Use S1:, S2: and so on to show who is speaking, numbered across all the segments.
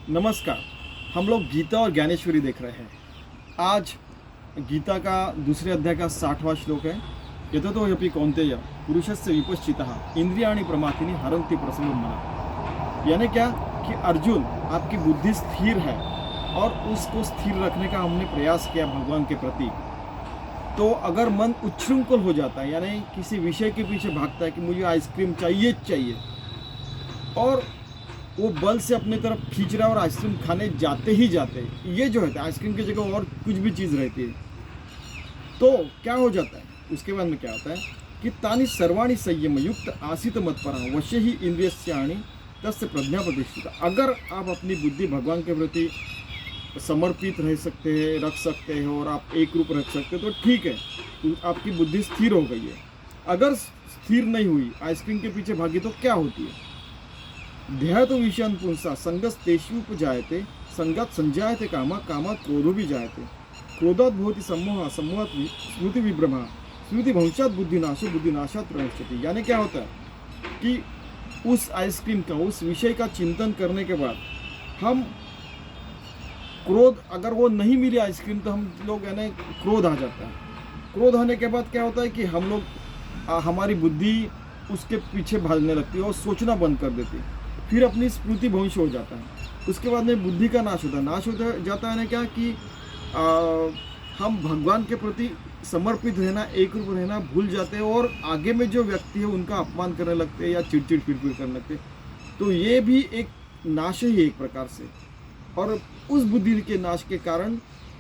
S1: नमस्कार। हम लोग गीता और ज्ञानेश्वरी देख रहे हैं। आज गीता का दूसरे अध्याय का 60वां श्लोक है। यततो ह्यपि कौन्तेय पुरुषस्य विपश्चितः इंद्रियाणि प्रमाथिनि हरन्ति प्रसन्नं मनः। यानी क्या कि अर्जुन, आपकी बुद्धि स्थिर है और उसको स्थिर रखने का हमने प्रयास किया भगवान के प्रति। तो अगर मन उच्छृंखल हो जाता है, यानी किसी विषय के पीछे भागता है कि मुझे आइसक्रीम चाहिए चाहिए, और वो बल से अपने तरफ खींच रहा है और आइसक्रीम खाने जाते ही जाते, ये जो है आइसक्रीम की जगह और कुछ भी चीज़ रहती है, तो क्या हो जाता है उसके बाद में क्या होता है कि तानि सर्वाणि संयम युक्त आसित मत्परा वश्य ही इंद्रियस्याणि तस्य प्रज्ञा प्रतिष्ठिता। अगर आप अपनी बुद्धि भगवान के प्रति समर्पित रह सकते हैं, रख सकते हो और आप एक रूप रख सकते हो तो ठीक है, तो आपकी बुद्धि स्थिर हो गई है। अगर स्थिर नहीं हुई, आइसक्रीम के पीछे भागी, तो क्या होती है? ध्यात विषयान् पुंसा संगस्तेष्वुपजायते संगत संजायते कामा कामात् क्रोधो भी जायते क्रोधात् भवति सम्मोहः सम्मोहात् स्मृति विभ्रमः स्मृति भंशात् बुद्धिनाशो बुद्धिनाशात् प्रणश्यति। यानी क्या होता है कि उस आइसक्रीम का, उस विषय का चिंतन करने के बाद हम क्रोध, अगर वो नहीं मिली आइसक्रीम तो हम लोग यानी क्रोध आ जाता है। क्रोध आने के बाद क्या होता है कि हम लोग हमारी बुद्धि उसके पीछे भागने लगती है और सोचना बंद कर देती है। फिर अपनी स्मृति भंश हो जाता है। उसके बाद में बुद्धि का नाश होता है। नाश होता जाता है ना क्या कि हम भगवान के प्रति समर्पित रहना, एक रूप रहना भूल जाते हैं और आगे में जो व्यक्ति है उनका अपमान करने लगते हैं या चिड़चिड़ फिरफिर करने लगते हैं। तो ये भी एक नाश ही है एक प्रकार से, और उस बुद्धि के नाश के कारण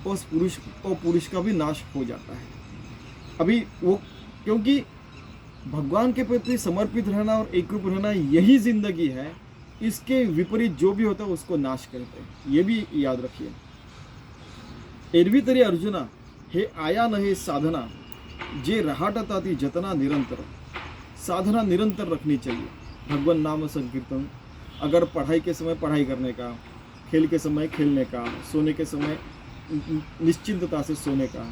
S1: उस पुरुष का भी नाश हो जाता है। अभी वो, क्योंकि भगवान के प्रति समर्पित रहना और एक रूप रहना यही जिंदगी है, इसके विपरीत जो भी होता है उसको नाश करते हैं, ये भी याद रखिए। एरवी तरी अर्जुना हे आया न हे साधना जे रहाटता ती जतना निरंतर। साधना निरंतर रखनी चाहिए, भगवान नाम संकीर्तन। अगर पढ़ाई के समय पढ़ाई करने का, खेल के समय खेलने का, सोने के समय निश्चिंतता से सोने का,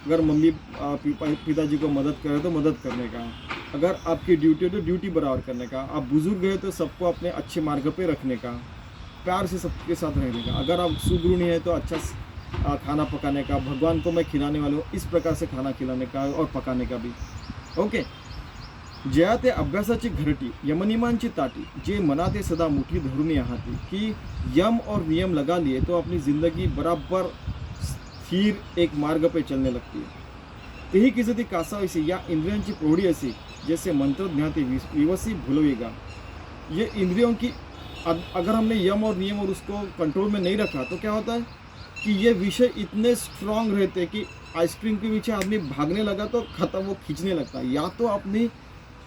S1: अगर मम्मी पिताजी को मदद करे तो मदद करने का, अगर आपकी ड्यूटी है तो ड्यूटी बराबर करने का, आप बुजुर्ग हैं तो सबको अपने अच्छे मार्ग पे रखने का, प्यार से सबके साथ रहने का, अगर आप सुगृहिणी है तो अच्छा खाना पकाने का, भगवान को मैं खिलाने वाला हूँ इस प्रकार से खाना खिलाने का और पकाने का भी। ओके। ज्या ते अभ्यासाची घरटी यमनियमांची ताटी जे मनाते सदा मुठी धरून आहाती। कि यम और नियम लगा लिए तो अपनी ज़िंदगी बराबर स्थिर एक मार्ग पे चलने लगती है। तेही किसी ती कासावीसी या इंद्रियांची प्रौढी असी जैसे मंत्र ज्ञाते विवसी भूलवेगा। ये इंद्रियों की अगर हमने यम और नियम और उसको कंट्रोल में नहीं रखा तो क्या होता है कि ये विषय इतने स्ट्रांग रहते हैं कि आइसक्रीम के पीछे आदमी भागने लगा तो खत्म, वो खींचने लगता है। या तो अपनी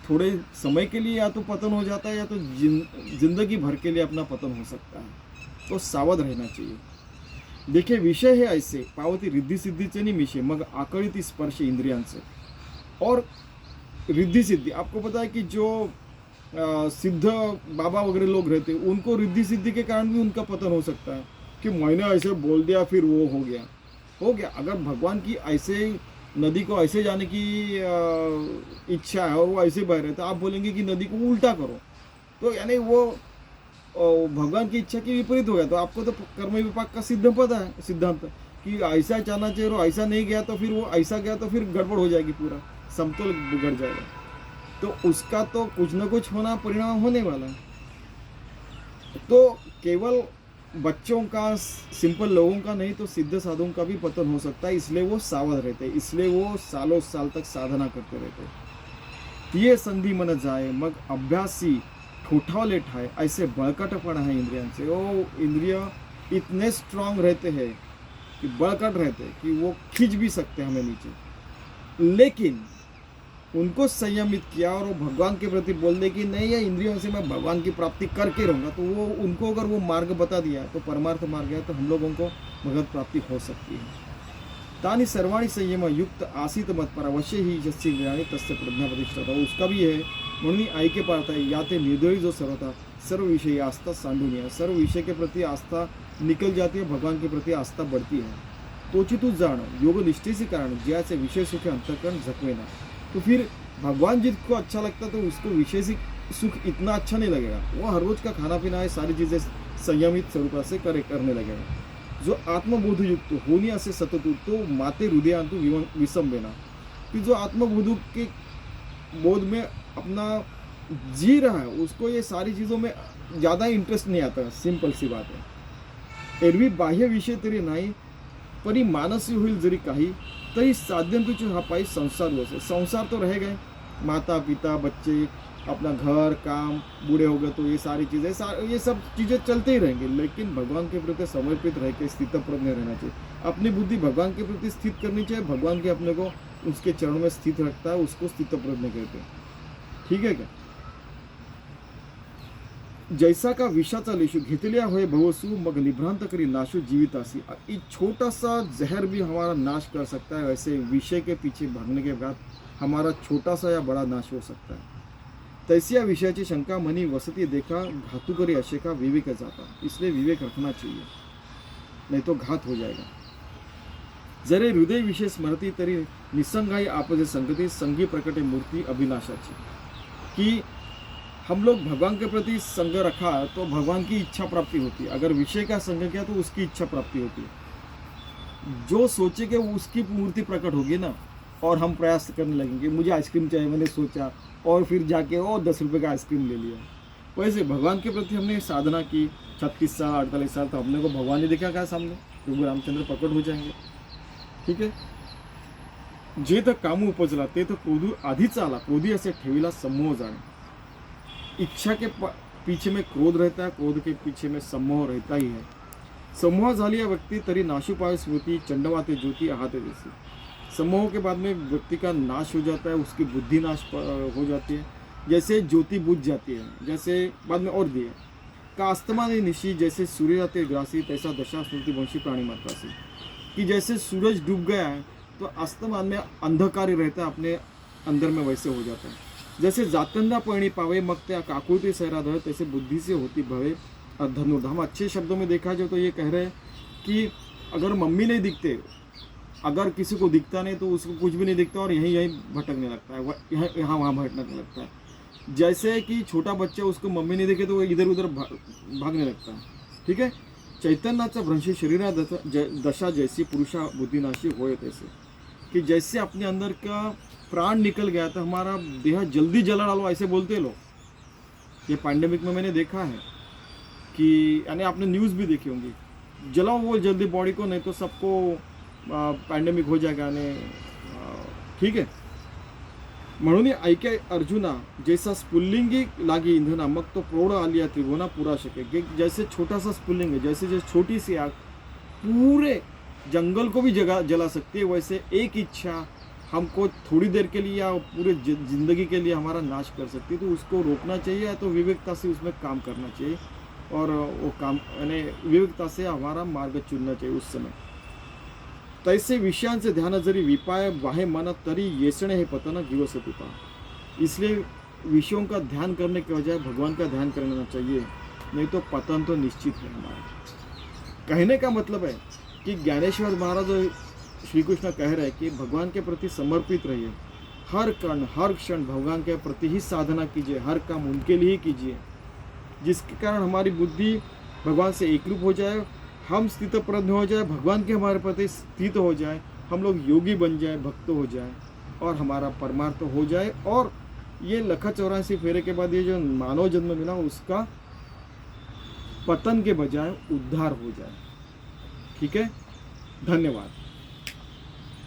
S1: थोड़े समय के लिए या तो पतन हो जाता है, या तो जिंदगी भर के लिए अपना पतन हो सकता है। तो सावध रहना चाहिए। देखिए, विषय है ऐसे पावती रिद्धी सिद्धीचे निमिषे मग आकळिती स्पर्श इंद्रियांचे। और रिद्धी सिद्धि, आपको पता है कि जो सिद्ध बाबा वगैरह लोग रहते हैं उनको रिद्धी सिद्धि के कारण भी उनका पतन हो सकता है कि मैंने ऐसे बोल दिया फिर वो हो गया। अगर भगवान की ऐसे नदी को ऐसे जाने की इच्छा है और वो ऐसे बह रहे तो आप बोलेंगे कि नदी को उल्टा करो, तो यानी वो भगवान की इच्छा के विपरीत हो गया। तो आपको तो कर्म विपाक का सिद्धांत कि ऐसा जाना चाहिए और ऐसा नहीं गया तो फिर वो ऐसा गया तो फिर गड़बड़ हो जाएगी, पूरा समतोल बिगड़ जाएगा। तो उसका तो कुछ ना कुछ होना परिणाम होने वाला है। तो केवल बच्चों का, सिंपल लोगों का नहीं तो सिद्ध साधुओं का भी पतन हो सकता है। इसलिए वो सावध रहते हैं, इसलिए वो सालों साल तक साधना करते रहते हैं। ये संधि मन जाए मग अभ्यासी ठोठावले ठाए ऐसे बड़कटपन है इंद्रियांचे। वो इंद्रिय इतने स्ट्रांग रहते हैं कि बड़कट रहते हैं कि वो खींच भी सकते हैं हमें नीचे। लेकिन उनको संयमित किया और वो भगवान के प्रति बोल दे कि नहीं, ये इंद्रियों से मैं भगवान की प्राप्ति करके रहूँगा, तो वो उनको अगर वो मार्ग बता दिया तो परमार्थ मार्ग है, तो हम लोगों को भगवत प्राप्ति हो सकती है। तानि सर्वाणी संयम युक्त आसित मत्पर अवश्य ही जस्य इंद्रियाणि तस्य प्रज्ञा प्रतिष्ठिता। उसका भी है म्हणून ऐके पाळता या ते निर्दयी जो सर्वथा सर्व विषय आस्था सांडून, सर्व विषय के प्रति आस्था निकल जाती है, भगवान के प्रति आस्था बढ़ती है। तोची तू जाण योग निष्ठेचे कारण ज्याचे विषय सुखे अंतःकरण झकवेना। तो फिर भगवान जिसको अच्छा लगता है तो उसको विषय सुख इतना अच्छा नहीं लगेगा। वो हर रोज़ का खाना पीना है, सारी चीज़ें संयमित स्वरूपाचे करणे लगेगा. जो आत्मबोध युक्त होनी असे सतत तो माते हृदयांतु विसंबेना. कि जो आत्मबोध के बोध में अपना जी रहा है उसको ये सारी चीज़ों में ज़्यादा इंटरेस्ट नहीं आता. सिंपल सी बात है. एरवी बाह्य विषय तरी नाही परी मानसी होईल जरी काही तरी साध्यम तुझे हा पाई संसार वैसे संसार तो रहेगा ही. माता पिता बच्चे अपना घर काम बूढ़े हो गए तो ये सारी चीज़ें ये सब चीज़ें चलते ही रहेंगे. लेकिन भगवान के प्रति समर्पित रह के स्थितप्रज्ञ रहना चाहिए. अपनी बुद्धि भगवान के प्रति स्थित करनी चाहिए. भगवान के अपने को उसके चरणों में स्थित रखता है उसको स्थितप्रज्ञ कहते हैं. ठीक है क्या. जैसा का विषाचा लेशू घेतल्या होय भवसू मग निभ्रांत करी नाशो जीवितासी. एक छोटा सा जहर भी हमारा नाश कर सकता है. वैसे विषय के पीछे भागने के बाद हमारा छोटा सा या बड़ा नाश हो सकता है. तैसी या विषयाची शंका मनी वसती देखा घातु करी अशे का विवेक जाता. इसलिए विवेक रखना चाहिए नहीं तो घात हो जाएगा. जरे हृदय विषय स्मरती तरी निसंगाई आपजे संगती संगी प्रकटे मूर्ति अभिनाशाची. कि हम लोग भगवान के प्रति संग रखा तो भगवान की इच्छा प्राप्ति होती है. अगर विषय का संग किया तो उसकी इच्छा प्राप्ति होती है. जो सोचेंगे उसकी मूर्ति प्रकट होगी ना. और हम प्रयास करने लगेंगे मुझे आइसक्रीम चाहिए मैंने सोचा और फिर जाके और 10 रुपये का आइसक्रीम ले लिया. वैसे भगवान के प्रति हमने साधना की 36 साल 48 साल तो हमने को भगवान ने देखा क्या सामने. प्रभु रामचंद्र प्रकट हो जाएंगे. ठीक है. जे तर कामू उपजला ते तर क्रोधू आधीच आला क्रोधी असे ठेवीला सम्मोह जाणे. इच्छा के पीछे में क्रोध रहता है. क्रोध के पीछे में सम्मोह रहता ही है. सम्मोह झाली या व्यक्ति तरी नाशुपाय स्मृति चंडवाते ज्योति आहाते जैसी. सम्मोह के बाद में व्यक्ति का नाश हो जाता है. उसकी बुद्धि नाश हो जाती है. जैसे ज्योति बुझ जाती है. जैसे बाद में और दिए का अस्तमा ने निशी जैसे सूर्य जाते ग्रासी तैसा दशा स्मृति वंशी प्राणी मात्रासी. कि जैसे सूरज डूब गया है तो अस्तमान में अंधकार रहता है अपने अंदर में वैसे हो जाता है. जैसे जातंदा पळणी पावे मग त्या काकुळती सैराधर तैसे बुद्धि से होती भवे धनुर्ध. हम अच्छे शब्दों में देखा जाए तो ये कह रहे हैं कि अगर मम्मी नहीं दिखते अगर किसी को दिखता नहीं तो उसको कुछ भी नहीं दिखता और यहीं भटकने लगता है. यहाँ वहाँ भटकने लगता है. जैसे कि छोटा बच्चा उसको मम्मी नहीं दिखे तो वो इधर उधर भागने लगता है. ठीक है. चैतन्याचा भ्रंश शरीरा दशा जैसी पुरुषा बुद्धिनाशी होए तैसे. कि जैसे अपने अंदर का प्राण निकल गया तो हमारा देह जल्दी जला डालो ऐसे बोलते हैं लोग. ये पैंडेमिक में मैंने देखा है कि यानी आपने न्यूज़ भी देखी होंगी जलाओ वो जल्दी बॉडी को नहीं तो सबको पैंडेमिक हो जाएगा. ने ठीक है. म्हणून ऐके अर्जुना जैसा स्फुल्लिंगी लागी इंधना मग तो प्रौढ आलिया त्रिभुवना पुरा शके. जैसे छोटा सा स्फुल्लिंग है जैसे छोटी सी आग पूरे जंगल को भी जला सकती है. वैसे एक इच्छा हमको थोड़ी देर के लिए या पूरे ज़िंदगी के लिए हमारा नाश कर सकती है. तो उसको रोकना चाहिए तो विवेकता से उसमें काम करना चाहिए. और वो काम यानी विवेकता से हमारा मार्ग चुनना चाहिए उस समय. तैसे विषयांचे ध्यान जरी विपाय वाहे मन तरी येसणे हे पतन जीवस पिता. इसलिए विषयों का ध्यान करने के बजाय भगवान का ध्यान करना चाहिए नहीं तो पतन तो निश्चित है हमारा. कहने का मतलब है कि ज्ञानेश्वर महाराज श्री कृष्ण कह रहे हैं कि भगवान के प्रति समर्पित रहिए. हर कण हर क्षण भगवान के प्रति ही साधना कीजिए. हर काम उनके लिए ही कीजिए जिसके कारण हमारी बुद्धि भगवान से एकरूप हो जाए. हम स्थितप्रज्ञ हो जाए. भगवान के हमारे प्रति स्थित हो जाए. हम लोग योगी बन जाए भक्त हो जाए और हमारा परमार्थ हो जाए. और ये 184 फेरे के बाद ये जो मानव जन्म मिला उसका पतन के बजाय उद्धार हो जाए. ठीक है. धन्यवाद.